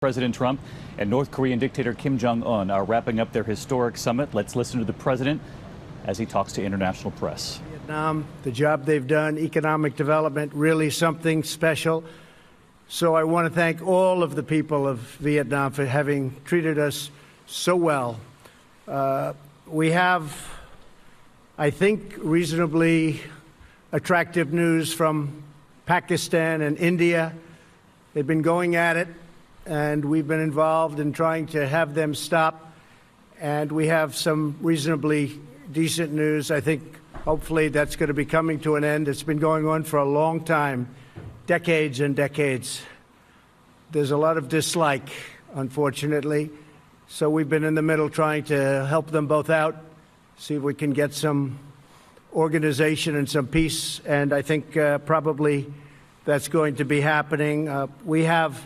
President Trump and North Korean dictator Kim Jong-un are wrapping up their historic summit. Let's listen to the president as he talks to international press. Vietnam, the job they've done, economic development, really something special. So I want to thank all of the people of Vietnam for having treated us so well. We have, I think, reasonably attractive news from Pakistan and India. They've been going at it, and we've been involved in trying to have them stop. And we have some reasonably decent news. I think hopefully that's going to be coming to an end. It's been going on for a long time, decades and decades. There's a lot of dislike, unfortunately. So we've been in the middle trying to help them both out, see if we can get some organization and some peace. And I think probably that's going to be happening. We have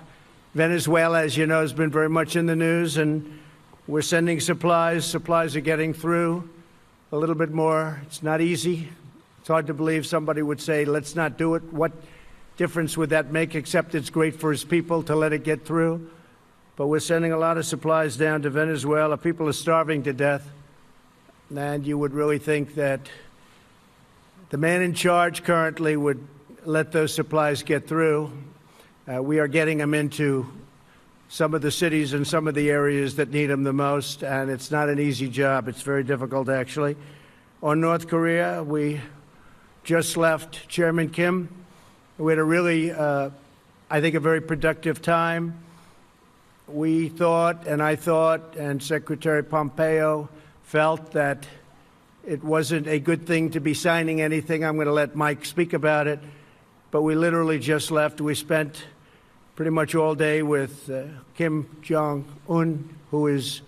Venezuela, as you know, has been very much in the news, and we're sending supplies. Supplies are getting through a little bit more. It's not easy. It's hard to believe somebody would say, let's not do it. What difference would that make, except it's great for his people to let it get through? But we're sending a lot of supplies down to Venezuela. People are starving to death. And you would really think that the man in charge currently would let those supplies get through. We are getting them into some of the cities and some of the areas that need them the most, and it's not an easy job. It's very difficult, actually. On North Korea, we just left Chairman Kim. We had a really, I think, a very productive time. We thought, and I thought, and Secretary Pompeo felt that it wasn't a good thing to be signing anything. I'm going to let Mike speak about it. But we literally just left. We spent pretty much all day with Kim Jong-un, who is,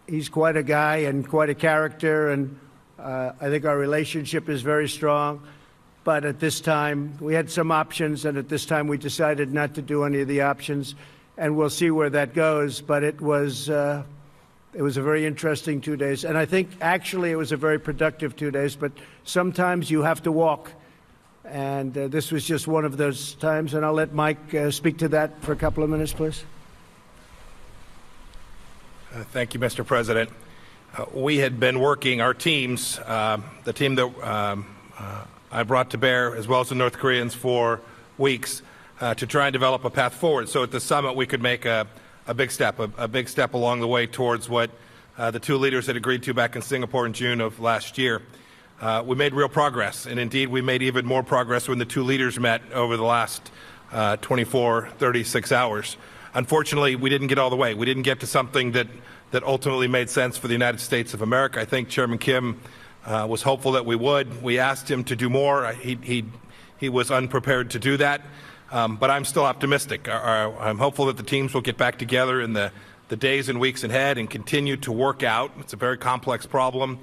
he's quite a guy and quite a character, and I think our relationship is very strong. But at this time, we had some options, and at this time we decided not to do any of the options, and we'll see where that goes. But it was a very interesting 2 days, and I think actually it was a very productive 2 days, but sometimes you have to walk. And this was just one of those times, and I'll let Mike speak to that for a couple of minutes, please. Thank you, Mr. President. We had been working, our teams, the team that I brought to bear, as well as the North Koreans, for weeks to try and develop a path forward. So at the summit, we could make a big step along the way towards what the two leaders had agreed to back in Singapore in June of last year. We made real progress, and indeed we made even more progress when the two leaders met over the last 36 hours. Unfortunately, we didn't get all the way. We didn't get to something that ultimately made sense for the United States of America. I think Chairman Kim was hopeful that we would. We asked him to do more. He was unprepared to do that, but I'm still optimistic. I'm hopeful that the teams will get back together in the days and weeks ahead and continue to work out. It's a very complex problem.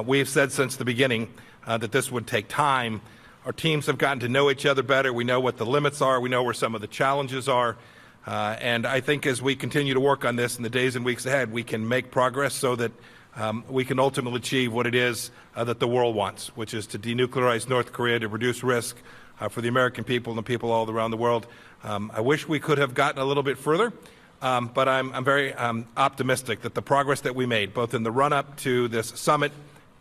We have said since the beginning that this would take time. Our teams have gotten to know each other better. We know what the limits are. We know where some of the challenges are. And I think as we continue to work on this in the days and weeks ahead, we can make progress so that we can ultimately achieve what it is that the world wants, which is to denuclearize North Korea, to reduce risk for the American people and the people all around the world. I wish we could have gotten a little bit further. But I'm very optimistic that the progress that we made, both in the run-up to this summit,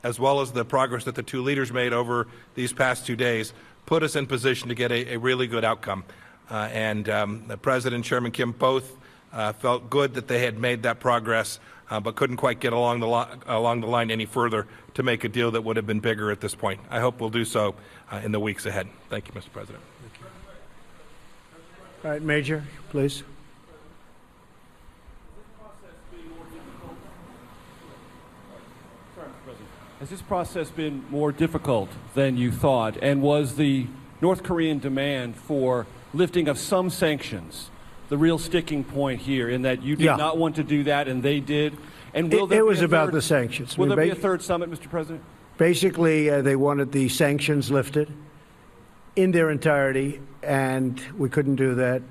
as well as the progress that the two leaders made over these past 2 days, put us in position to get a really good outcome. The President and Chairman Kim both felt good that they had made that progress, but couldn't quite get along the line any further to make a deal that would have been bigger at this point. I hope we'll do so in the weeks ahead. Thank you, Mr. President. All right, Major, please. Has this process been more difficult than you thought? And was the North Korean demand for lifting of some sanctions the real sticking point here, in that you did not want to do that and they did? And will there it was about the sanctions. Will there be a third summit, Mr. President? Basically, they wanted the sanctions lifted in their entirety, and we couldn't do that.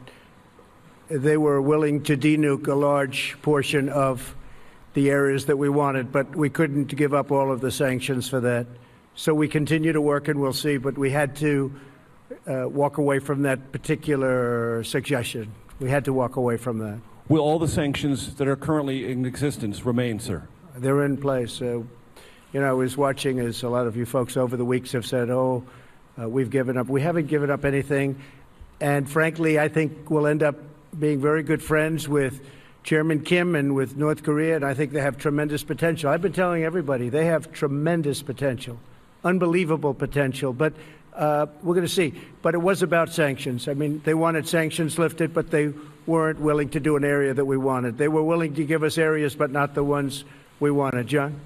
They were willing to denuke a large portion of the areas that we wanted, but we couldn't give up all of the sanctions for that. So we continue to work, and we'll see, but we had to walk away from that particular suggestion We had to walk away from that. Will all the sanctions that are currently in existence remain, sir? They're in place. I was watching, as a lot of you folks over the weeks have said, we've given up. We haven't given up anything. And frankly, I think we'll end up being very good friends with Chairman Kim and with North Korea, and I think they have tremendous potential. I've been telling everybody they have tremendous potential, unbelievable potential. But we're going to see. But it was about sanctions. I mean, they wanted sanctions lifted, but they weren't willing to do an area that we wanted. They were willing to give us areas, but not the ones we wanted. John?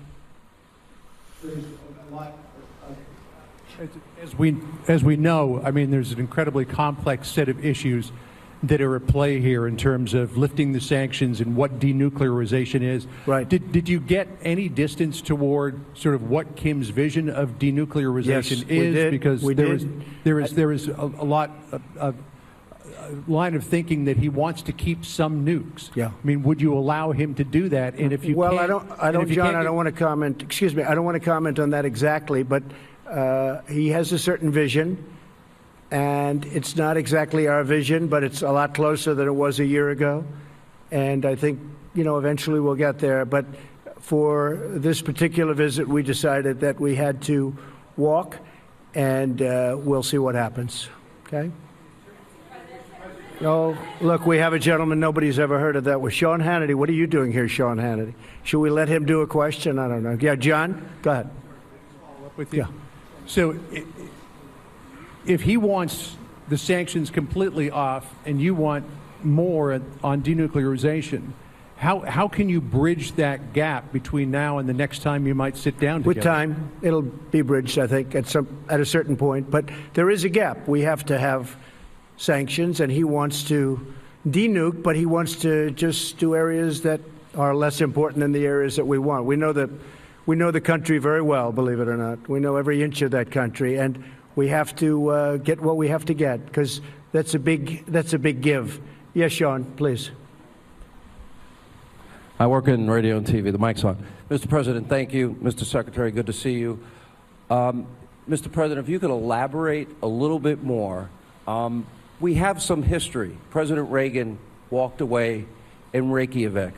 As we know, I mean, there's an incredibly complex set of issues that are at play here in terms of lifting the sanctions and what denuclearization is. Right. Did you get any distance toward sort of what Kim's vision of denuclearization Yes, we is? did. Because We there is a lot of line of thinking that he wants to keep some nukes. Yeah. I mean, would you allow him to do that? And if you Well, can't, I don't, and if you John. can't I get- don't want to comment. Excuse me. I don't want to comment on that exactly, but he has a certain vision, and it's not exactly our vision, but it's a lot closer than it was a year ago. And I think eventually we'll get there. But for this particular visit, we decided that we had to walk, and we'll see what happens. Okay. Oh, look, we have a gentleman nobody's ever heard of that was Sean Hannity. What are you doing here, Sean Hannity? Should we let him do a question? I don't know. Yeah, John, go ahead. With you. Yeah. So if he wants the sanctions completely off and you want more on denuclearization, how can you bridge that gap between now and the next time you might sit down together? With time, it'll be bridged, I think, at a certain point. But there is a gap. We have to have sanctions, and he wants to denuke, but he wants to just do areas that are less important than the areas that we want. We know the country very well, believe it or not. We know every inch of that country, and we have to get what we have to get, because that's a big give. Yes, Sean, please. I work in radio and TV. The mic's on. Mr. President, thank you. Mr. Secretary, good to see you. Mr. President, if you could elaborate a little bit more. We have some history. President Reagan walked away in Reykjavik.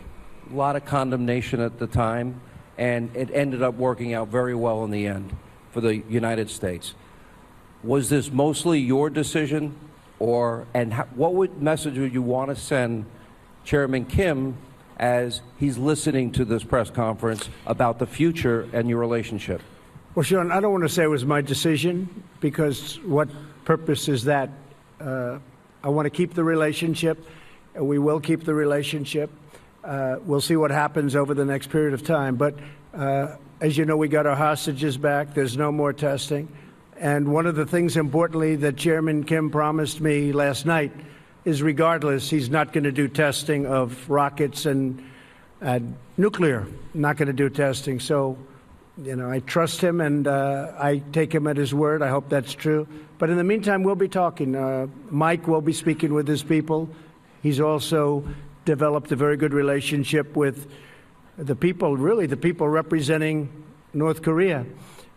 A lot of condemnation at the time, and it ended up working out very well in the end for the United States. Was this mostly your decision, what message would you want to send Chairman Kim as he's listening to this press conference about the future and your relationship? Well, Sean, I don't want to say it was my decision, because what purpose is that? I want to keep the relationship, and we will keep the relationship. We'll see what happens over the next period of time. But as you know, we got our hostages back. There's no more testing. And one of the things, importantly, that Chairman Kim promised me last night is, regardless, he's not going to do testing of rockets and nuclear. Not going to do testing. So, I trust him, and I take him at his word. I hope that's true. But in the meantime, we'll be talking. Mike will be speaking with his people. He's also developed a very good relationship with the people, really the people representing North Korea.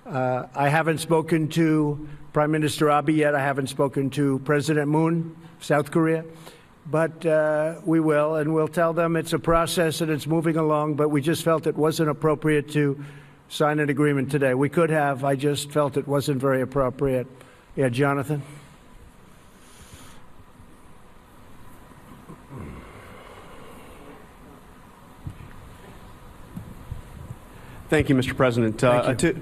I haven't spoken to Prime Minister Abe yet. I haven't spoken to President Moon, South Korea. But we will, and we'll tell them it's a process and it's moving along, but we just felt it wasn't appropriate to sign an agreement today. We could have. I just felt it wasn't very appropriate. Yeah, Jonathan? Thank you, Mr. President.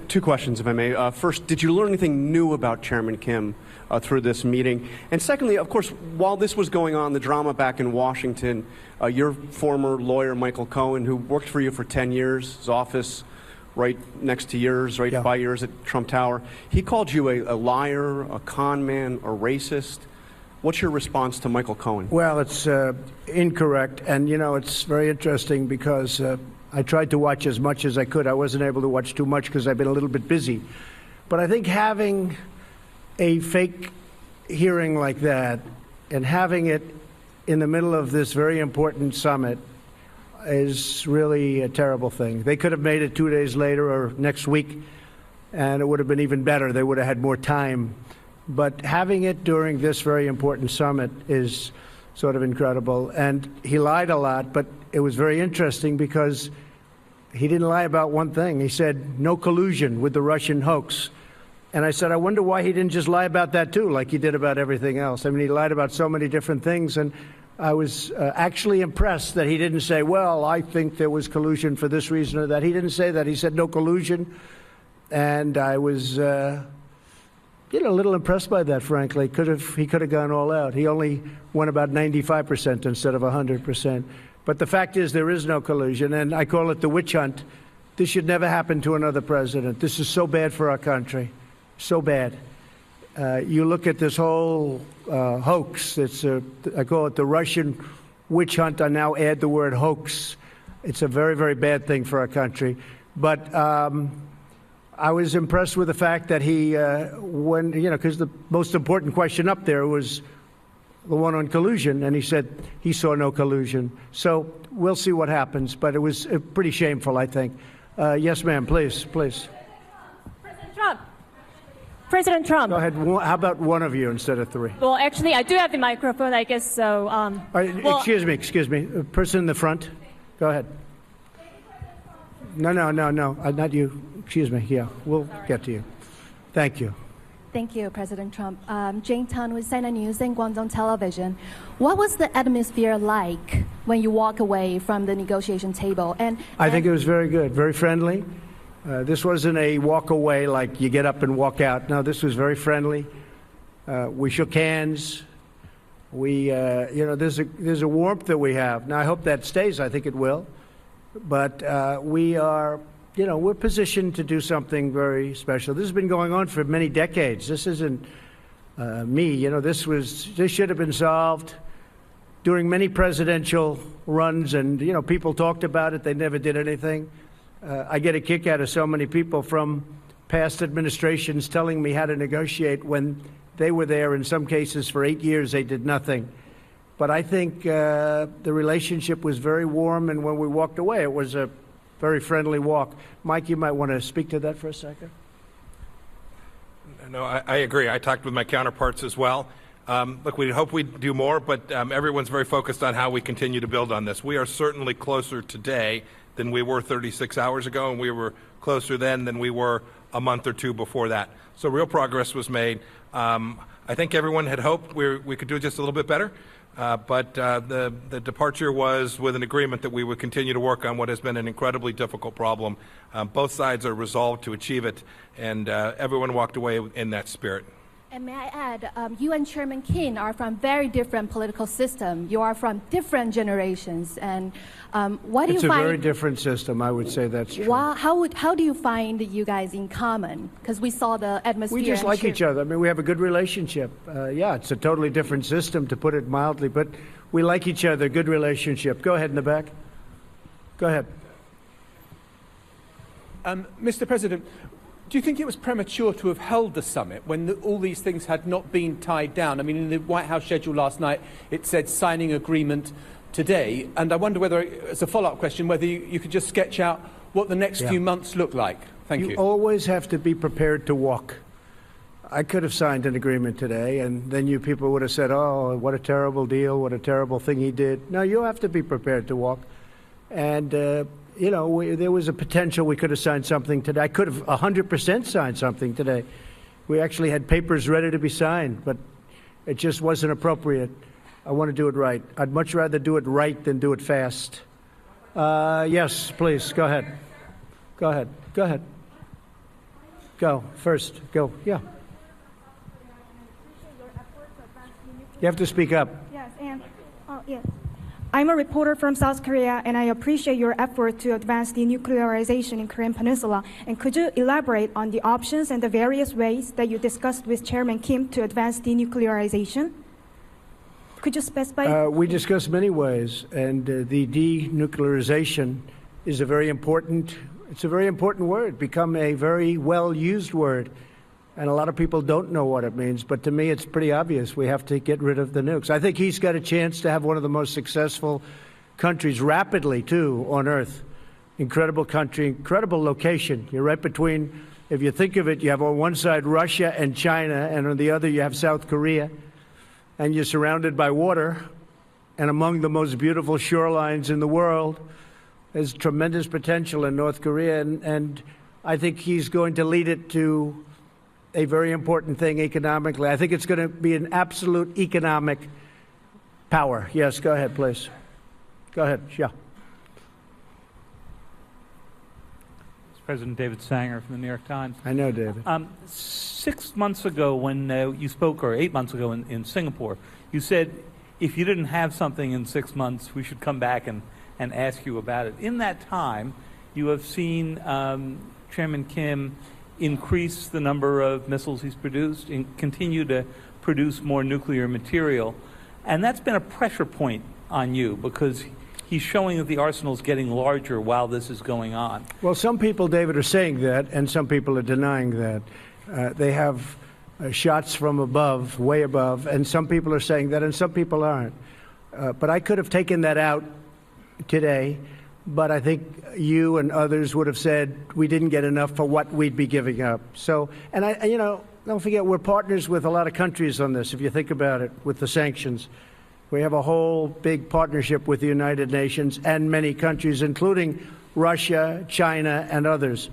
Two questions, if I may. First, did you learn anything new about Chairman Kim through this meeting? And secondly, of course, while this was going on, the drama back in Washington, your former lawyer, Michael Cohen, who worked for you for 10 years, his office right next to yours, right by yours at Trump Tower, he called you a liar, a con man, a racist. What's your response to Michael Cohen? Well, it's incorrect. And, it's very interesting because I tried to watch as much as I could. I wasn't able to watch too much because I've been a little bit busy. But I think having a fake hearing like that and having it in the middle of this very important summit is really a terrible thing. They could have made it 2 days later or next week, and it would have been even better. They would have had more time. But having it during this very important summit is sort of incredible. And he lied a lot, but it was very interesting because he didn't lie about one thing. He said no collusion with the Russian hoax. And I said, I wonder why he didn't just lie about that too, like he did about everything else. I mean, he lied about so many different things. And I was actually impressed that he didn't say, well, I think there was collusion for this reason or that. He didn't say that. He said no collusion. And I was, a little impressed by that, frankly. He could have gone all out. He only won about 95% instead of 100%. But the fact is there is no collusion, and I call it the witch hunt. This should never happen to another president. This is so bad for our country, so bad. You look at this whole hoax. I call it the Russian witch hunt. I now add the word hoax. It's a very, very bad thing for our country. But I was impressed with the fact that he, because the most important question up there was the one on collusion, and he said he saw no collusion. So we'll see what happens, but it was pretty shameful, I think. Yes, ma'am, please. President Trump. Go ahead. How about one of you instead of three? Well, actually, I do have the microphone, I guess, so... Excuse me. Person in the front. Go ahead. No, not you. Excuse me. Yeah, we'll get to you. Thank you. Thank you, President Trump. Jane Tan with CNN News and Guangdong Television. What was the atmosphere like when you walk away from the negotiation table? I think it was very good, very friendly. This wasn't a walk away like you get up and walk out. No, this was very friendly. We shook hands. There's a warmth that we have. Now, I hope that stays. I think it will. But we are... we're positioned to do something very special. This has been going on for many decades. This isn't me. This should have been solved during many presidential runs, and people talked about it. They never did anything. I get a kick out of so many people from past administrations telling me how to negotiate when they were there. In some cases, for 8 years, they did nothing. But I think the relationship was very warm, and when we walked away, it was a very friendly walk. Mike, you might want to speak to that for a second. No, I agree. I talked with my counterparts as well. Look, we hope we do more, but everyone's very focused on how we continue to build on this. We are certainly closer today than we were 36 hours ago, and we were closer then than we were a month or two before that. So real progress was made. I think everyone had hoped we could do just a little bit better. But the departure was with an agreement that we would continue to work on what has been an incredibly difficult problem. Both sides are resolved to achieve it, and everyone walked away in that spirit. And may I add, you and Chairman Kim are from very different political systems. You are from different generations. And what do you find... It's a very different system. I would say that's true. How do you find you guys in common? Because we saw the atmosphere. We just like each other. I mean, we have a good relationship. It's a totally different system, to put it mildly, but we like each other, good relationship. Go ahead in the back. Go ahead. Mr. President, do you think it was premature to have held the summit when all these things had not been tied down? I mean, in the White House schedule last night, it said signing agreement today. And I wonder whether, as a follow-up question, whether you could just sketch out what the next few months look like. Thank you. You always have to be prepared to walk. I could have signed an agreement today, and then you people would have said, oh, what a terrible deal, what a terrible thing he did. No, you have to be prepared to walk. And... there was a potential we could have signed something today. I could have 100% signed something today. We actually had papers ready to be signed, but it just wasn't appropriate. I want to do it right. I'd much rather do it right than do it fast. Yes, please, go ahead. Go ahead. Go, first, go, yeah. You have to speak up. Yes. I'm a reporter from South Korea, and I appreciate your effort to advance denuclearization in Korean Peninsula. And could you elaborate on the options and the various ways that you discussed with Chairman Kim to advance denuclearization? Could you specify? We discussed many ways, and the denuclearization is a very important word, become a very well-used word. And a lot of people don't know what it means, but to me it's pretty obvious. We have to get rid of the nukes. I think he's got a chance to have one of the most successful countries rapidly, too, on Earth. Incredible country, incredible location. You're right between, if you think of it, you have on one side Russia and China, and on the other you have South Korea. And you're surrounded by water, and among the most beautiful shorelines in the world. There's tremendous potential in North Korea, and I think he's going to lead it to a very important thing economically. I think it's going to be an absolute economic power. Yes, go ahead, please. Go ahead, yeah. President David Sanger from the New York Times. I know, David. 6 months ago when you spoke, or 8 months ago in Singapore, you said if you didn't have something in 6 months, we should come back and ask you about it. In that time, you have seen Chairman Kim increase the number of missiles he's produced and continue to produce more nuclear material. And that's been a pressure point on you because he's showing that the arsenal is getting larger while this is going on. Well, some people, David, are saying that, and some people are denying that. They have shots from above, way above, and some people are saying that, and some people aren't. But I could have taken that out today, but I think you and others would have said we didn't get enough for what we'd be giving up. So, and don't forget, we're partners with a lot of countries on this, if you think about it, with the sanctions. We have a whole big partnership with the United Nations and many countries, including Russia, China, and others.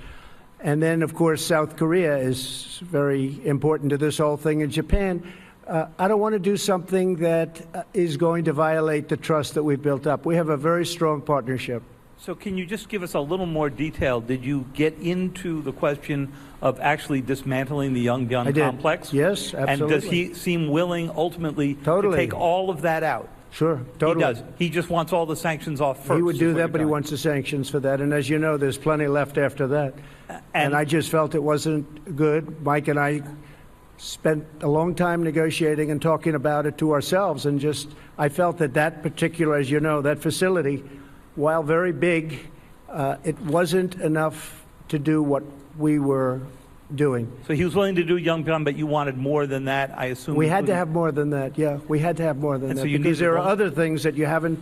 And then, of course, South Korea is very important to this whole thing, and Japan. I don't want to do something that is going to violate the trust that we've built up. We have a very strong partnership. So can you just give us a little more detail? Did you get into the question of actually dismantling the Yongbyon complex? Yes, absolutely. And does he seem willing ultimately to take all of that out? Sure, totally. He does. He just wants all the sanctions off first. He would do that, but he wants the sanctions for that. And as you know, there's plenty left after that. And I just felt it wasn't good. Mike and I spent a long time negotiating and talking about it to ourselves. And I felt that particular, as you know, that facility, while very big, it wasn't enough to do what we were doing. So he was willing to do Yongbyon, but you wanted more than that, I assume? We had to have more than that, yeah. We had to have more than that. Because there are other things that you haven't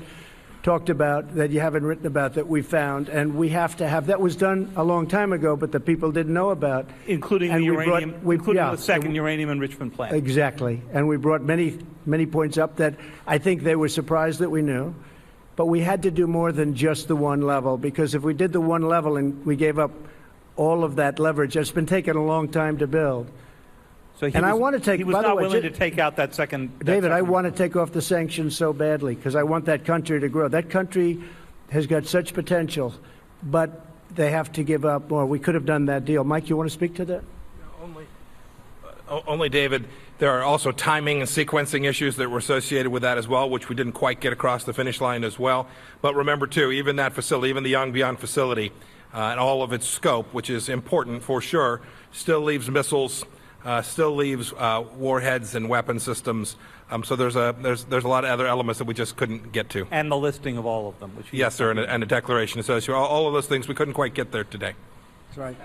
talked about, that you haven't written about, that we found. And we have to have, that was done a long time ago, but the people didn't know about. Including the uranium, including the second uranium enrichment plant. Exactly. And we brought many, many points up that I think they were surprised that we knew. But we had to do more than just the one level, because if we did the one level and we gave up all of that leverage, it's been taking a long time to build. So I want to take. He was by the not way, willing to take out that second. David, I want to take off the sanctions so badly because I want that country to grow. That country has got such potential, but they have to give up more. We could have done that deal. Mike, you want to speak to that? Only, David. There are also timing and sequencing issues that were associated with that as well, which we didn't quite get across the finish line as well. But remember, too, even that facility, even the Yongbyon facility, and all of its scope, which is important for sure, still leaves missiles, still leaves warheads and weapon systems. So there's a lot of other elements that we just couldn't get to. And the listing of all of them. Which yes, sir, and a declaration associated. All of those things we couldn't quite get there today. That's right.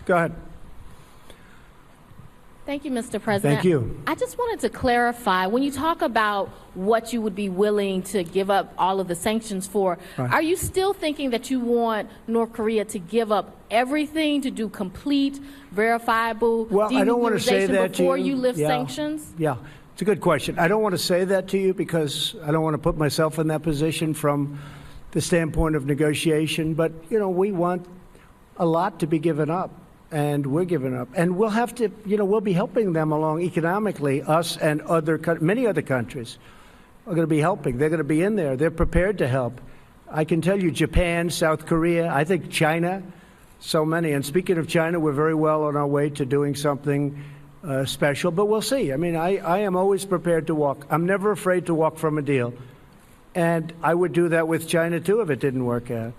Go ahead. Thank you, Mr. President. Thank you. I just wanted to clarify, when you talk about what you would be willing to give up all of the sanctions for, are you still thinking that you want North Korea to give up everything to do complete, verifiable denuclearization before you lift sanctions? Yeah, it's a good question. I don't want to say that to you because I don't want to put myself in that position from the standpoint of negotiation. But, we want a lot to be given up. And we're giving up. And we'll have to, we'll be helping them along economically, us and many other countries are going to be helping. They're going to be in there. They're prepared to help. I can tell you Japan, South Korea, I think China, so many. And speaking of China, we're very well on our way to doing something special, but we'll see. I mean, I am always prepared to walk. I'm never afraid to walk from a deal. And I would do that with China, too, if it didn't work out.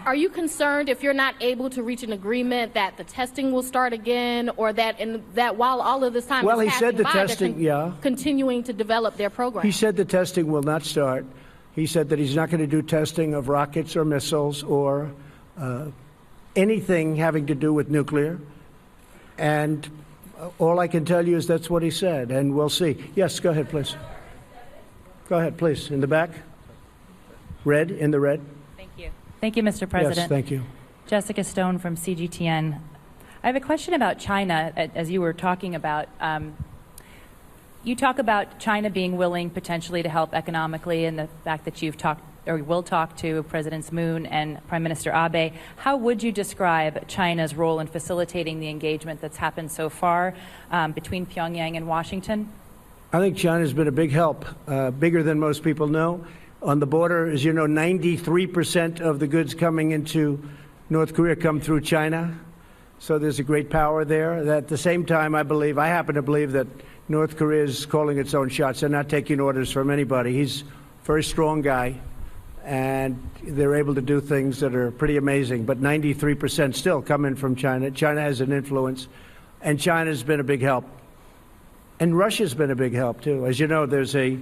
Are you concerned if you're not able to reach an agreement that the testing will start again, or that while all of this time is passing by, continuing to develop their program? He said the testing will not start. He said that he's not going to do testing of rockets or missiles or anything having to do with nuclear. And all I can tell you is that's what he said, and we'll see. Yes, go ahead, please. Go ahead, please. In the back. Red, in the red. Thank you, Mr. President. Yes, thank you. Jessica Stone from CGTN. I have a question about China, as you were talking about. You talk about China being willing potentially to help economically, and the fact that you've talked or will talk to Presidents Moon and Prime Minister Abe. How would you describe China's role in facilitating the engagement that's happened so far between Pyongyang and Washington? I think China's been a big help, bigger than most people know. On the border, as you know, 93% of the goods coming into North Korea come through China. So there's a great power there. At the same time, I happen to believe that North Korea is calling its own shots. They're not taking orders from anybody. He's a very strong guy, and they're able to do things that are pretty amazing. But 93% still come in from China. China has an influence, and China's been a big help. And Russia's been a big help, too. As you know, there's a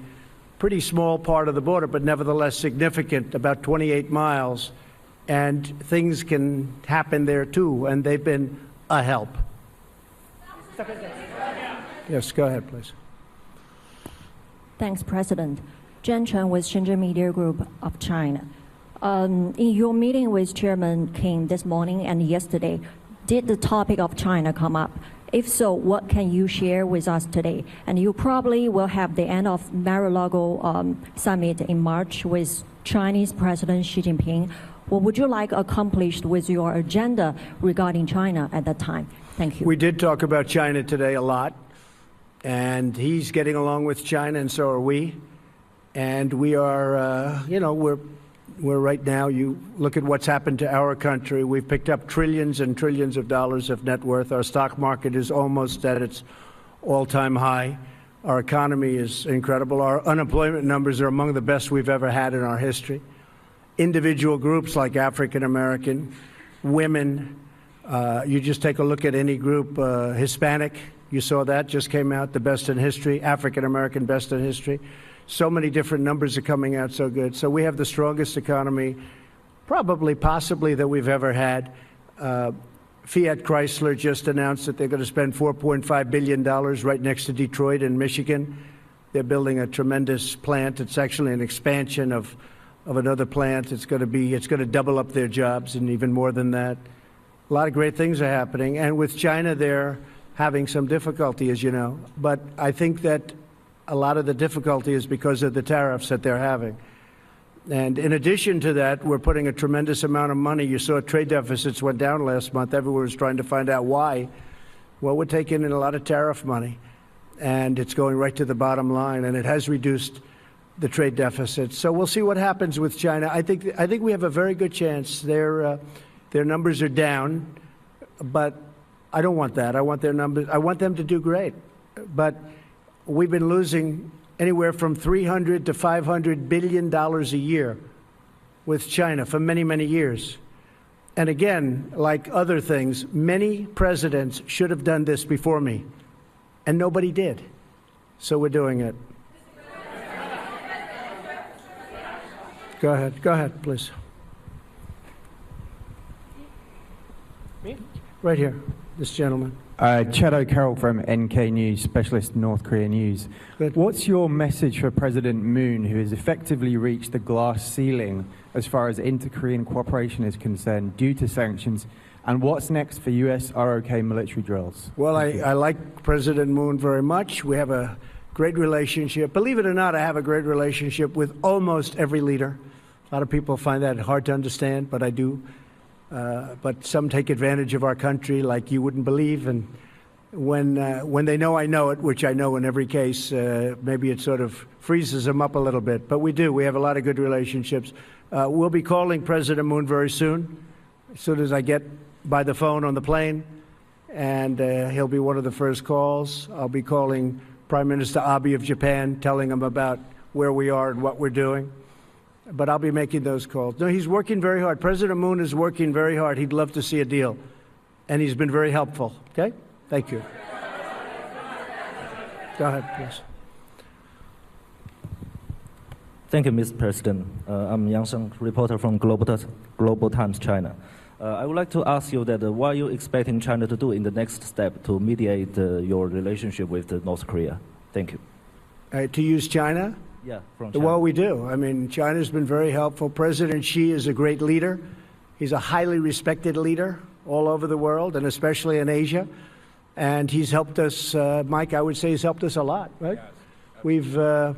pretty small part of the border, but nevertheless significant, about 28 miles. And things can happen there, too, and they've been a help. Yes, go ahead, please. Thanks, President. Jen Chen with Shenzhen Media Group of China. In your meeting with Chairman Kim this morning and yesterday, did the topic of China come up? If so, what can you share with us today? And you probably will have the end of Mar-a-Lago summit in March with Chinese President Xi Jinping. What would you like accomplished with your agenda regarding China at that time? Thank you. We did talk about China today a lot, and he's getting along with China, and so are we. And we are, we're right now, you look at what's happened to our country. We've picked up trillions and trillions of dollars of net worth. Our stock market is almost at its all-time high. Our economy is incredible. Our unemployment numbers are among the best we've ever had in our history. Individual groups like African American, women, you just take a look at any group, Hispanic, you saw that, just came out, the best in history, African American, best in history. So many different numbers are coming out so good. So we have the strongest economy, possibly that we've ever had. Fiat Chrysler just announced that they're going to spend $4.5 billion right next to Detroit in Michigan. They're building a tremendous plant. It's actually an expansion of another plant. It's going to double up their jobs and even more than that. A lot of great things are happening. And with China, they're having some difficulty, as you know. But I think that a lot of the difficulty is because of the tariffs that they're having. And in addition to that, we're putting a tremendous amount of money. You saw trade deficits went down last month. Everyone was trying to find out why. Well, we're taking in a lot of tariff money, and it's going right to the bottom line, and it has reduced the trade deficit. So we'll see what happens with China. I think we have a very good chance. Their numbers are down, but I don't want that. I want their numbers. I want them to do great. But we've been losing anywhere from $300 to $500 billion a year with China for many, many years. And again, like other things, many presidents should have done this before me, and nobody did. So we're doing it. Go ahead, please. Me? Right here, this gentleman. Chad O'Carroll from NK News, Specialist North Korea News. Good. What's your message for President Moon, who has effectively reached the glass ceiling as far as inter-Korean cooperation is concerned due to sanctions? And what's next for U.S. ROK military drills? Well, I like President Moon very much. We have a great relationship. Believe it or not, I have a great relationship with almost every leader. A lot of people find that hard to understand, but I do. But some take advantage of our country like you wouldn't believe. And when they know I know it, which I know in every case, maybe it sort of freezes them up a little bit. But we do. We have a lot of good relationships. We'll be calling President Moon very soon as I get by the phone on the plane. And he'll be one of the first calls. I'll be calling Prime Minister Abe of Japan, telling him about where we are and what we're doing. But I'll be making those calls. No, he's working very hard. President Moon is working very hard. He'd love to see a deal. And he's been very helpful. Okay? Thank you. Go ahead, please. Thank you, Mr. President. I'm Yang Sheng, reporter from Global Times, China. I would like to ask you that what are you expecting China to do in the next step to mediate your relationship with North Korea? Thank you. To use China? Yeah, from China. Well, we do. I mean, China's been very helpful. President Xi is a great leader. He's a highly respected leader all over the world, and especially in Asia. And he's helped us, Mike, I would say he's helped us a lot, right? We've, I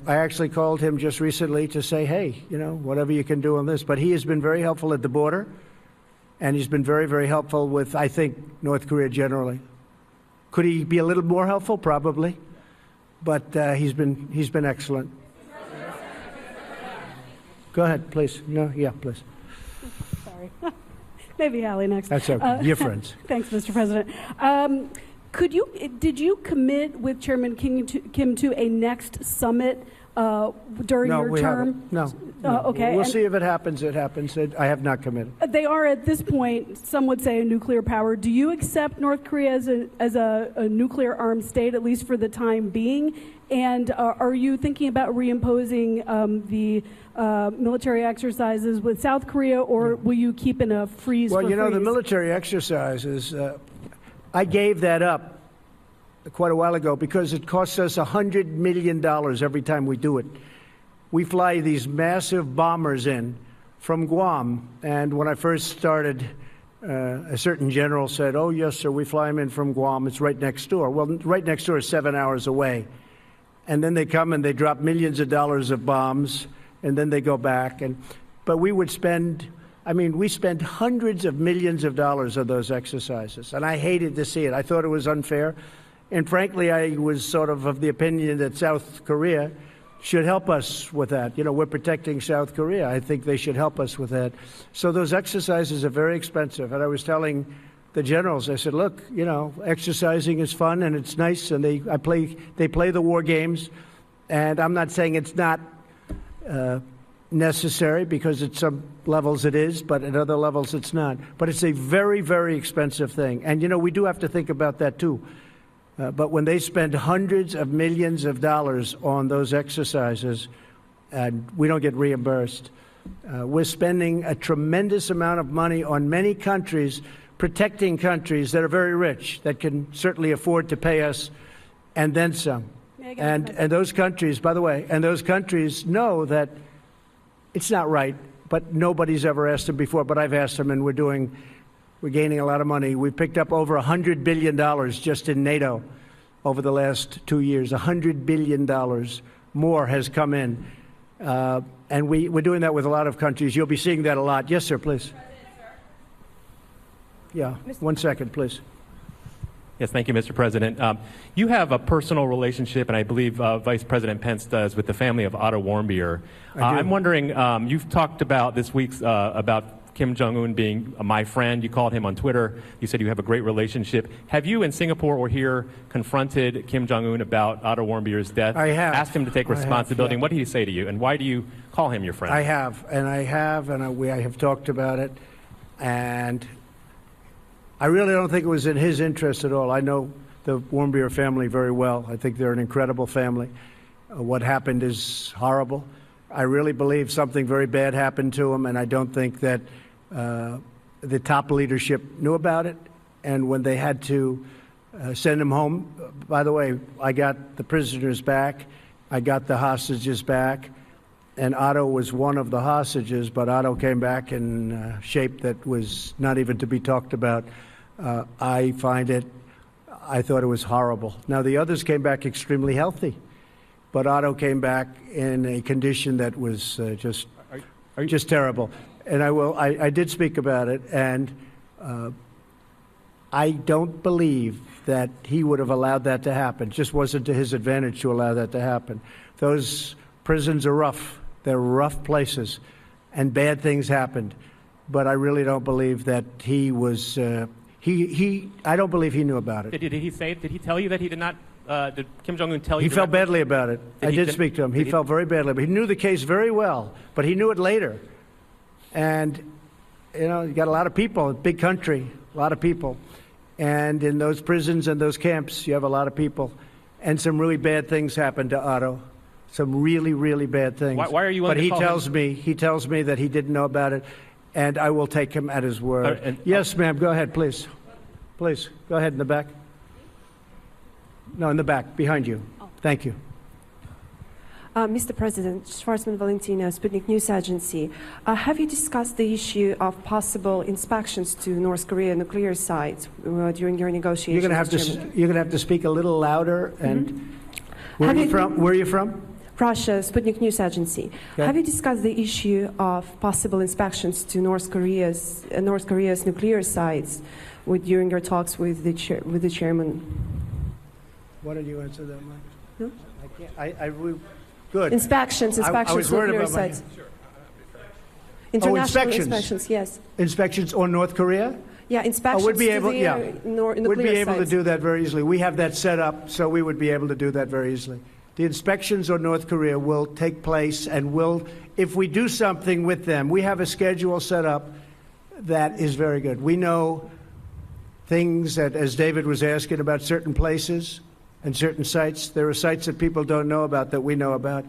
actually called him just recently to say, hey, you know, whatever you can do on this. But he has been very helpful at the border, and he's been very, very helpful with, I think, North Korea generally. Could he be a little more helpful? Probably. But he's been excellent. Go ahead, please. No, yeah, please. Sorry. Maybe Hallie next. That's okay. Your friends. Thanks, Mr. President. Did you commit with Chairman Kim to a next summit during No, your we term? haven't. No. Okay. We'll and see if it happens. It happens. I have not committed. They are at this point, some would say, a nuclear power. Do you accept North Korea as a nuclear armed state, at least for the time being? And are you thinking about reimposing the military exercises with South Korea, or will you keep in a freeze? Well, for you know, the freeze? military exercises, I gave that up quite a while ago because it costs us $100 million every time we do it. We fly these massive bombers in from Guam, and when I first started, a certain general said, oh, yes, sir, we fly them in from Guam. It's right next door. Well, right next door is 7 hours away. And then they come and they drop millions of dollars of bombs, and then they go back. But we would spend, we spent hundreds of millions of dollars on those exercises, and I hated to see it. I thought it was unfair. And frankly, I was sort of the opinion that South Korea should help us with that. You know, we're protecting South Korea. I think they should help us with that. So those exercises are very expensive. And I was telling the generals, I said, look, you know, exercising is fun and it's nice, and they play the war games. And I'm not saying it's not necessary, because at some levels it is, but at other levels it's not. But it's a very, very expensive thing. And, you know, we do have to think about that, too. But when they spend hundreds of millions of dollars on those exercises and we don't get reimbursed, we're spending a tremendous amount of money on many countries, protecting countries that are very rich, that can certainly afford to pay us, and then some. And those countries, by the way, and those countries know that it's not right, but nobody's ever asked them before. But I've asked them, and we're gaining a lot of money. We've picked up over $100 billion just in NATO over the last 2 years. $100 billion more has come in. And we're doing that with a lot of countries. You'll be seeing that a lot. Yes, sir, please. Yeah, 1 second, please. Yes, thank you, Mr. President. You have a personal relationship, and I believe Vice President Pence does, with the family of Otto Warmbier. I'm wondering, you've talked about this week about Kim Jong-un being my friend. You called him on Twitter. You said you have a great relationship. Have you in Singapore or here confronted Kim Jong-un about Otto Warmbier's death? I have. Asked him to take responsibility. Yeah. And what did he say to you? And why do you call him your friend? I have, and I have talked about it. And I really don't think it was in his interest at all. I know the Warmbier family very well. I think they're an incredible family. What happened is horrible. I really believe something very bad happened to him, and I don't think that the top leadership knew about it. And when they had to send him home, by the way, I got the prisoners back, I got the hostages back, and Otto was one of the hostages, but Otto came back in shape that was not even to be talked about. I thought it was horrible. Now, the others came back extremely healthy, but Otto came back in a condition that was just terrible. And I did speak about it, and I don't believe that he would have allowed that to happen. It just wasn't to his advantage to allow that to happen. Those prisons are rough. They're rough places, and bad things happened. But I really don't believe that he was. I don't believe he knew about it. Did he tell you that he did not? Did Kim Jong-un tell you? He felt badly about it. I did speak to him. He felt very badly. But he knew the case very well, but he knew it later. And, you know, you got a lot of people, a big country, a lot of people. And in those prisons and those camps, you have a lot of people. And some really bad things happened to Otto. Some really, really bad things. Why are you willing to call him? He tells me that he didn't know about it, and I will take him at his word. Yes, ma'am, go ahead, please. Please, go ahead in the back. No, in the back, behind you. Thank you. Mr. President, Schwarzman Valentino, Sputnik News Agency. Have you discussed the issue of possible inspections to North Korea nuclear sites during your negotiations? You're going to have to speak a little louder. And where are you from? Russia, Sputnik News Agency. Okay. Have you discussed the issue of possible inspections to North Korea's nuclear sites during your talks with the chairman? Why don't you answer that, Mike? No? I can't. Good. Inspections I was to worried nuclear about sites. International inspections, yes. Inspections on North Korea? Yeah, inspections we'd be to able, the We'd be able to do that very easily. We have that set up, so we would be able to do that very easily. The inspections on North Korea will take place, and if we do something with them, we have a schedule set up that is very good. We know things that, as David was asking about certain places and certain sites, there are sites that people don't know about that we know about.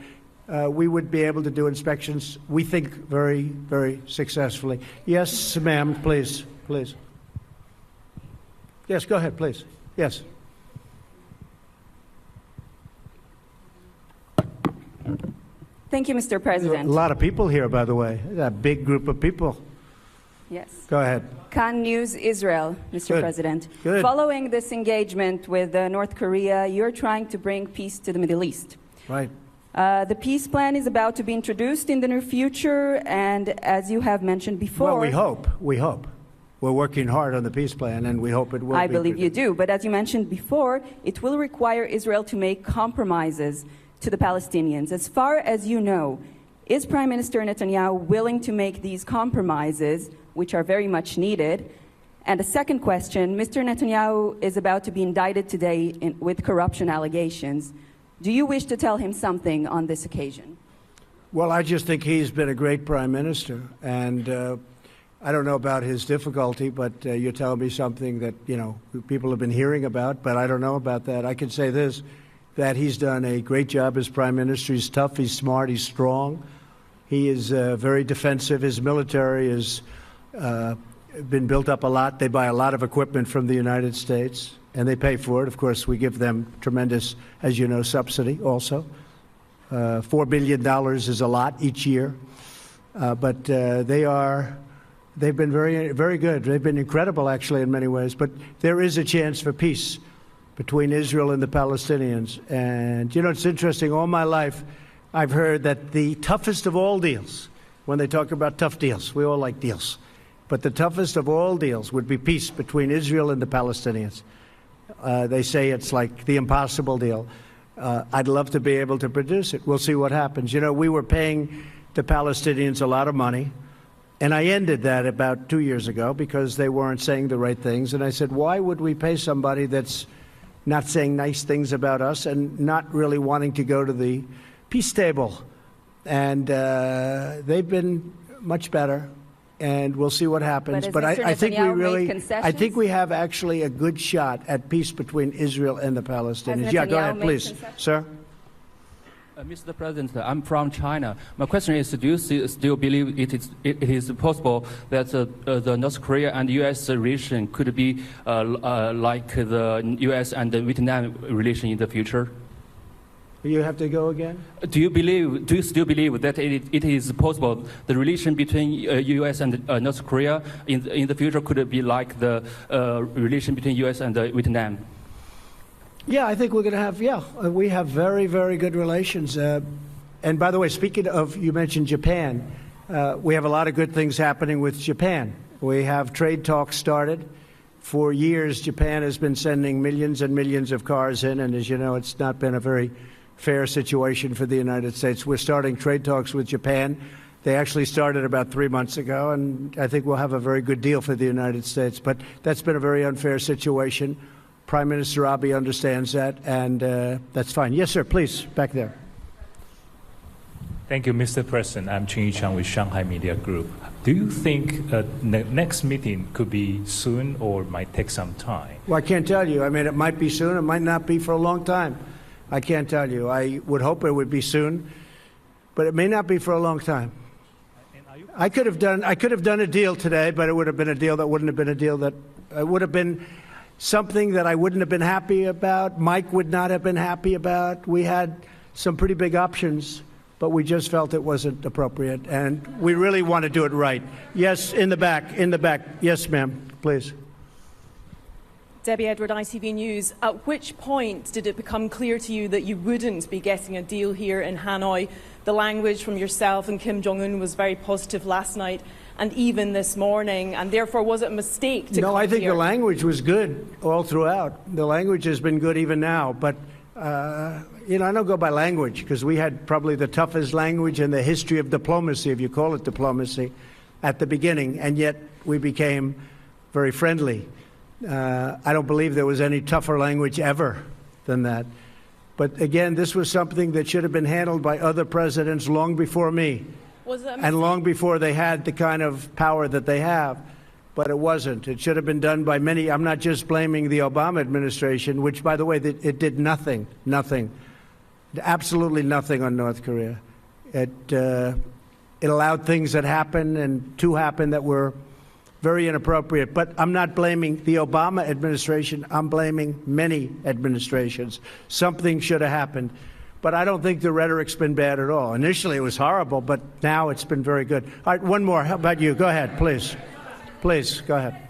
We would be able to do inspections, we think, very, very successfully. Yes, ma'am, please, please. Yes, go ahead, please. Yes. Thank you, Mr. President. A lot of people here, by the way. A big group of people. Yes. Go ahead. Khan News Israel, Mr. Good. President. Good. Following this engagement with North Korea, you're trying to bring peace to the Middle East. Right. The peace plan is about to be introduced in the near future, and as you have mentioned before... Well, we hope. We hope. We're working hard on the peace plan, and we hope it will I be believe you produced. do, but as you mentioned before, it will require Israel to make compromises to the Palestinians. As far as you know, is Prime Minister Netanyahu willing to make these compromises, which are very much needed? And a second question, Mr. Netanyahu is about to be indicted today with corruption allegations. Do you wish to tell him something on this occasion? Well, I just think he's been a great prime minister, and I don't know about his difficulty, but you're telling me something that, people have been hearing about, but I don't know about that. I can say this, that he's done a great job as prime minister. He's tough, he's smart, he's strong. He is very defensive. His military has been built up a lot. They buy a lot of equipment from the United States, and they pay for it. Of course, we give them tremendous, as you know, subsidy also. $4 billion is a lot each year. But they've been very, very good. They've been incredible, actually, in many ways. But there is a chance for peace between Israel and the Palestinians. And, it's interesting. All my life, I've heard that the toughest of all deals, when they talk about tough deals, we all like deals, but the toughest of all deals would be peace between Israel and the Palestinians. They say it's like the impossible deal. I'd love to be able to produce it. We'll see what happens. We were paying the Palestinians a lot of money, and I ended that about 2 years ago because they weren't saying the right things. And I said, why would we pay somebody that's not saying nice things about us and not really wanting to go to the peace table? And they've been much better, and we'll see what happens. But I think we have actually a good shot at peace between Israel and the Palestinians. Yeah, go ahead, please, sir. Mr. President, I'm from China. My question is, do you still believe it is possible that the North Korea and U.S. relation could be like the U.S. and the Vietnam relation in the future? You have to go again? Do you still believe that it is possible the relation between U.S. and North Korea in the future could be like the relation between U.S. and Vietnam? Yeah, I think we're going to have, we have very, very good relations. And by the way, speaking of, you mentioned Japan, we have a lot of good things happening with Japan. We have trade talks started. For years, Japan has been sending millions and millions of cars in, and as you know, it's not been a very fair situation for the United States. We're starting trade talks with Japan. They actually started about 3 months ago, and I think we'll have a very good deal for the United States. But that's been a very unfair situation. Prime Minister Abe understands that, and that's fine. Yes, sir, please, back there. Thank you, Mr. President. I'm Ching Yi-chang with Shanghai Media Group. Do you think the next meeting could be soon or might take some time? Well, I can't tell you. I mean, it might be soon. It might not be for a long time. I can't tell you. I would hope it would be soon, but it may not be for a long time. I could have done a deal today, but it would have been a deal that wouldn't have been a deal that would have been something that I wouldn't have been happy about. Mike would not have been happy about. We had some pretty big options, but we just felt it wasn't appropriate, and we really want to do it right. Yes, in the back, in the back. Yes, ma'am, please. Debbie Edward, ITV News. At which point did it become clear to you that you wouldn't be getting a deal here in Hanoi? The language from yourself and Kim Jong-un was very positive last night and even this morning, and therefore was it a mistake to come No, I think here? the language was good all throughout. The language has been good even now, but I don't go by language because we had probably the toughest language in the history of diplomacy, if you call it diplomacy, at the beginning, and yet we became very friendly. I don't believe there was any tougher language ever than that. But again, this was something that should have been handled by other presidents long before me, and long before they had the kind of power that they have. But it wasn't. It should have been done by many. I'm not just blaming the Obama administration, which, by the way, it did nothing, absolutely nothing on North Korea. It allowed things that happened and to happen that were very inappropriate. But I'm not blaming the Obama administration. I'm blaming many administrations. Something should have happened. But I don't think the rhetoric's been bad at all. Initially, it was horrible, but now it's been very good. All right, one more. How about you? Go ahead, please. Please, go ahead.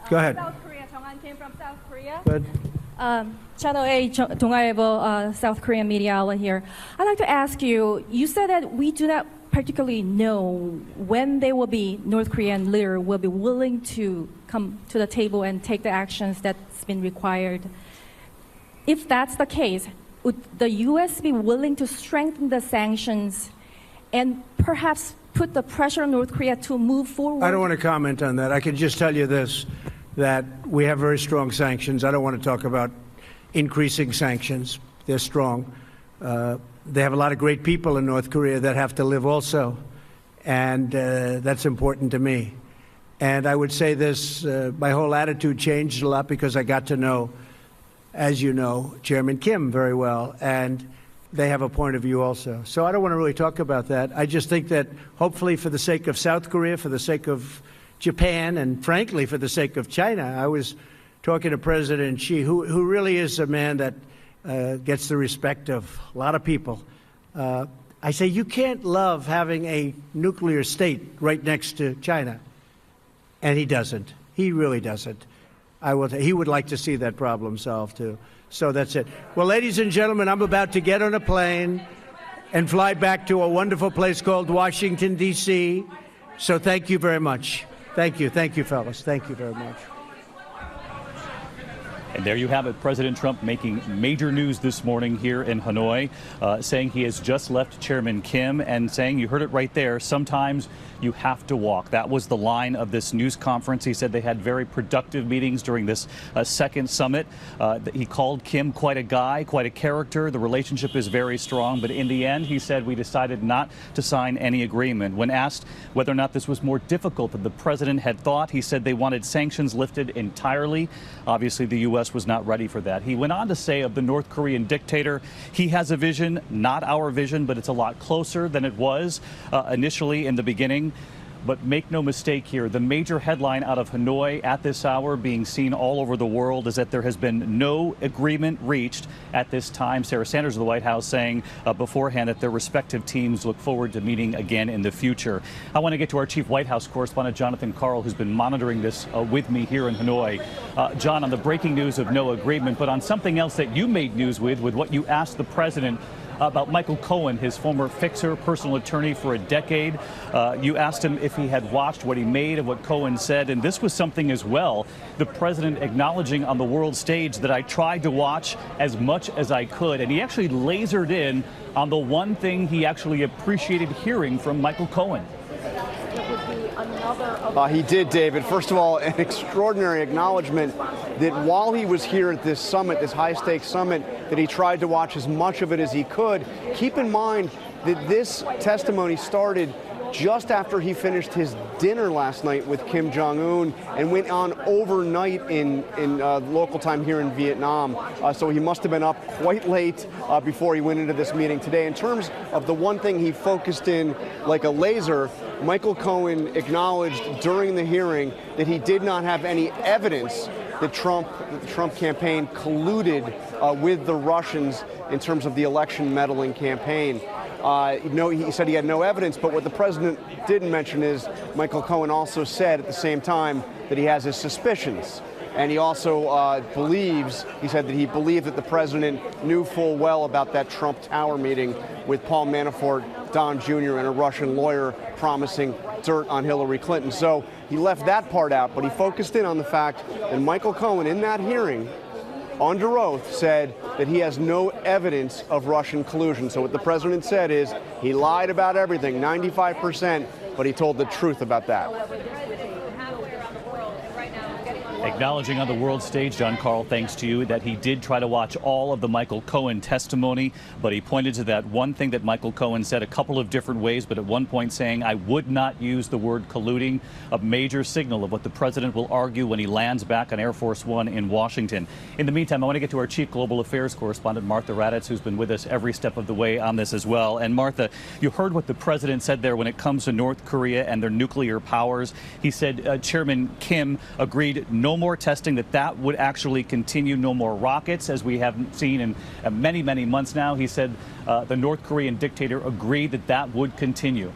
Go ahead. South Korea. Jong-an came from South Korea. Good. Channel A, Dongaevo, South Korean media outlet here. I'd like to ask you, you said that we do not particularly know when North Korean leader will be willing to come to the table and take the actions that's been required. If that's the case, would the U.S. be willing to strengthen the sanctions and perhaps put the pressure on North Korea to move forward? I don't want to comment on that. I can just tell you this, that we have very strong sanctions. I don't want to talk about increasing sanctions. They're strong. They have a lot of great people in North Korea that have to live also, and that's important to me. And I would say this, my whole attitude changed a lot because I got to know, as you know, Chairman Kim very well, and they have a point of view also. So I don't want to really talk about that. I just think that hopefully for the sake of South Korea, for the sake of Japan, and frankly for the sake of China, I was talking to President Xi, who really is a man that gets the respect of a lot of people. I say you can't love having a nuclear state right next to China, and he doesn't. He really doesn't. He would like to see that problem solved too. So that's it. Well, ladies and gentlemen, I'm about to get on a plane and fly back to a wonderful place called Washington, D.C. So thank you very much. Thank you, fellas. Thank you very much. And there you have it, President Trump making major news this morning here in Hanoi, saying he has just left Chairman Kim and saying, you heard it right there, sometimes you have to walk. That was the line of this news conference. He said they had very productive meetings during this second summit. He called Kim quite a guy, quite a character. The relationship is very strong. But in the end, he said, we decided not to sign any agreement. When asked whether or not this was more difficult than the president had thought, he said they wanted sanctions lifted entirely. Obviously, the U.S. was not ready for that. He went on to say of the North Korean dictator, he has a vision, not our vision, but it's a lot closer than it was initially in the beginning. But make no mistake here, the major headline out of Hanoi at this hour being seen all over the world is that there has been no agreement reached at this time. Sarah Sanders of the White House saying beforehand that their respective teams look forward to meeting again in the future. I want to get to our chief White House correspondent, Jonathan Karl, who's been monitoring this with me here in Hanoi. John, on the breaking news of no agreement, but on something else that you made news with what you asked the president about Michael Cohen, his former fixer, personal attorney for a decade. You asked him if he had watched what he made of what Cohen said, and this was something as well, the president acknowledging on the world stage that I tried to watch as much as I could, and he actually lasered in on the one thing he actually appreciated hearing from Michael Cohen. He did, David. First of all, an extraordinary acknowledgement that while he was here at this summit, this high-stakes summit, that he tried to watch as much of it as he could. Keep in mind that this testimony started just after he finished his dinner last night with Kim Jong-un and went on overnight in local time here in Vietnam. So he must have been up quite late before he went into this meeting today. In terms of the one thing he focused in like a laser, Michael Cohen acknowledged during the hearing that he did not have any evidence that the Trump campaign colluded with the Russians in terms of the election meddling campaign. He said he had no evidence, but what the president didn't mention is Michael Cohen also said at the same time that he has his suspicions. And he also he said that he believed that the president knew full well about that Trump Tower meeting with Paul Manafort, Don Jr., and a Russian lawyer promising dirt on Hillary Clinton. So he left that part out, but he focused in on the fact that Michael Cohen, in that hearing, under oath, said that he has no evidence of Russian collusion. So what the president said is he lied about everything, 95%, but he told the truth about that. Acknowledging on the world stage, John Carl, thanks to you, that he did try to watch all of the Michael Cohen testimony, but he pointed to that one thing that Michael Cohen said a couple of different ways, but at one point saying, I would not use the word colluding, a major signal of what the president will argue when he lands back on Air Force One in Washington. In the meantime, I want to get to our chief global affairs correspondent, Martha Raddatz, who's been with us every step of the way on this as well. And Martha, you heard what the president said there when it comes to North Korea and their nuclear powers. He said Chairman Kim agreed no more testing, that would actually continue, no more rockets, as we haven't seen in many, many months now. He said the North Korean dictator agreed that would continue.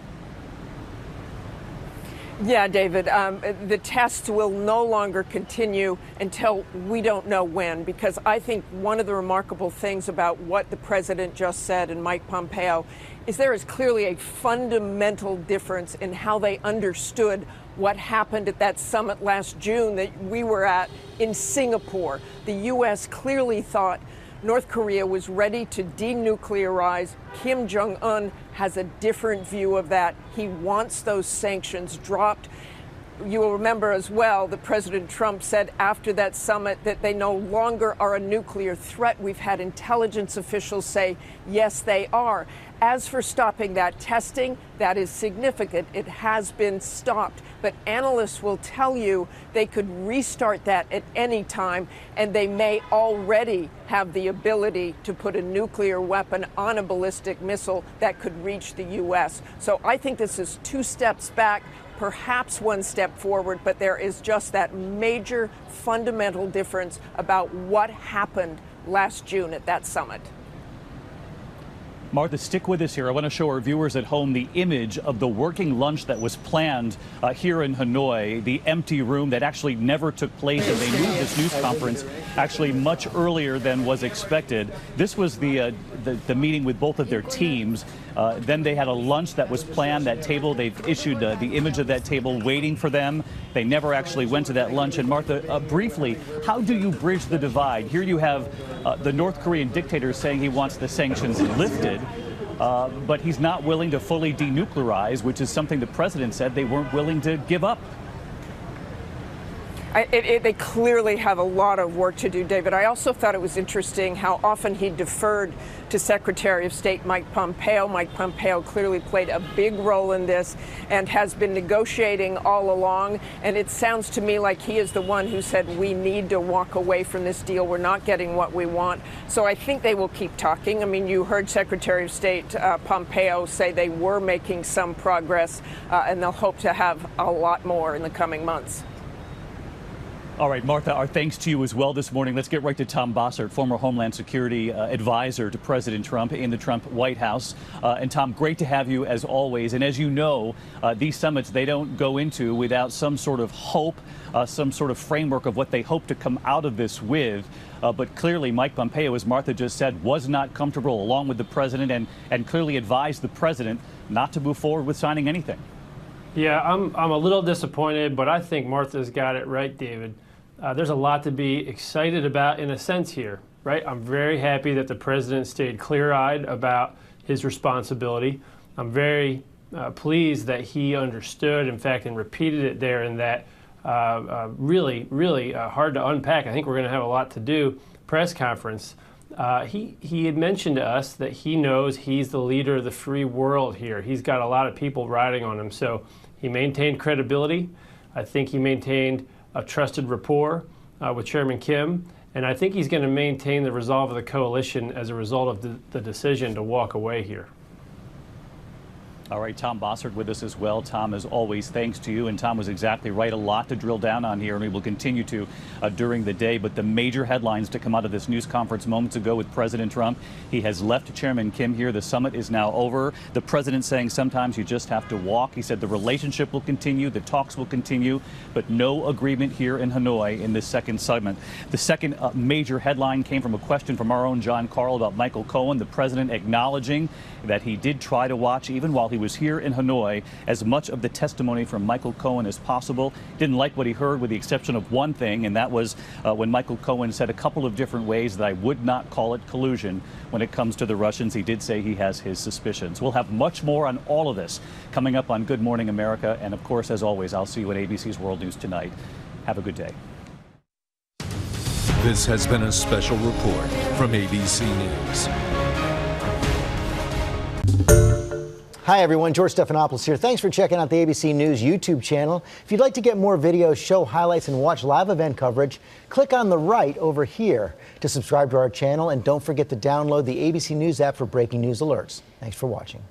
Yeah, David, the tests will no longer continue until we don't know when, because I think one of the remarkable things about what the president just said and Mike Pompeo is there is clearly a fundamental difference in how they understood what happened at that summit last June that we were at in Singapore. The U.S. clearly thought North Korea was ready to denuclearize. Kim Jong-un has a different view of that. He wants those sanctions dropped. You will remember as well that President Trump said after that summit that they no longer are a nuclear threat. We've had intelligence officials say, yes, they are. As for stopping that testing, that is significant. It has been stopped. But analysts will tell you they could restart that at any time, and they may already have the ability to put a nuclear weapon on a ballistic missile that could reach the U.S. So I think this is 2 steps back, perhaps 1 step forward, but there is just that major fundamental difference about what happened last June at that summit. Martha, stick with us here. I want to show our viewers at home the image of the working lunch that was planned here in Hanoi, the empty room that actually never took place, and they moved this news conference actually much earlier than was expected. This was the meeting with both of their teams. Then they had a lunch that was planned, that table. They've issued the image of that table waiting for them. They never actually went to that lunch. And Martha, briefly, how do you bridge the divide? Here you have the North Korean dictator saying he wants the sanctions lifted, but he's not willing to fully denuclearize, which is something the president said they weren't willing to give up. They clearly have a lot of work to do, David. I also thought it was interesting how often he deferred to Secretary of State Mike Pompeo. Mike Pompeo clearly played a big role in this and has been negotiating all along. And it sounds to me like he is the one who said, we need to walk away from this deal. We're not getting what we want. So I think they will keep talking. I mean, you heard Secretary of State Pompeo say they were making some progress, and they'll hope to have a lot more in the coming months. All right, Martha, our thanks to you as well this morning. Let's get right to Tom Bossert, former Homeland Security advisor to President Trump in the Trump White House. And Tom, great to have you as always. And as you know, these summits, they don't go into without some sort of hope, some sort of framework of what they hope to come out of this with. But clearly, Mike Pompeo, as Martha just said, was not comfortable along with the president and clearly advised the president not to move forward with signing anything. Yeah, I'm a little disappointed, but I think Martha's got it right, David. There's a lot to be excited about in a sense here, right? I'm very happy that the president stayed clear-eyed about his responsibility. I'm very pleased that he understood, in fact, and repeated it there in that really hard to unpack. I think we're going to have a lot to do press conference. He had mentioned to us that he knows he's the leader of the free world here. He's got a lot of people riding on him. So he maintained credibility. I think he maintained a trusted rapport with Chairman Kim, and I think he's going to maintain the resolve of the coalition as a result of the decision to walk away here. All right, Tom Bossert with us as well. Tom, as always, thanks to you. And Tom was exactly right. A lot to drill down on here, and we will continue to during the day. But the major headlines to come out of this news conference moments ago with President Trump, he has left Chairman Kim here. The summit is now over. The president saying sometimes you just have to walk. He said the relationship will continue, the talks will continue, but no agreement here in Hanoi in this second summit. The second major headline came from a question from our own John Carl about Michael Cohen, the president acknowledging that he did try to watch, even while he was here in Hanoi, as much of the testimony from Michael Cohen as possible. Didn't like what he heard, with the exception of one thing, and that was when Michael Cohen said a couple of different ways that I would not call it collusion when it comes to the Russians. He did say he has his suspicions. We'll have much more on all of this coming up on Good Morning America. And of course, as always, I'll see you at ABC's World News tonight. Have a good day. This has been a special report from ABC News. Hi everyone, George Stephanopoulos here. Thanks for checking out the ABC News YouTube channel. If you'd like to get more videos, show highlights, and watch live event coverage, click on the right over here to subscribe to our channel, and don't forget to download the ABC News app for breaking news alerts. Thanks for watching.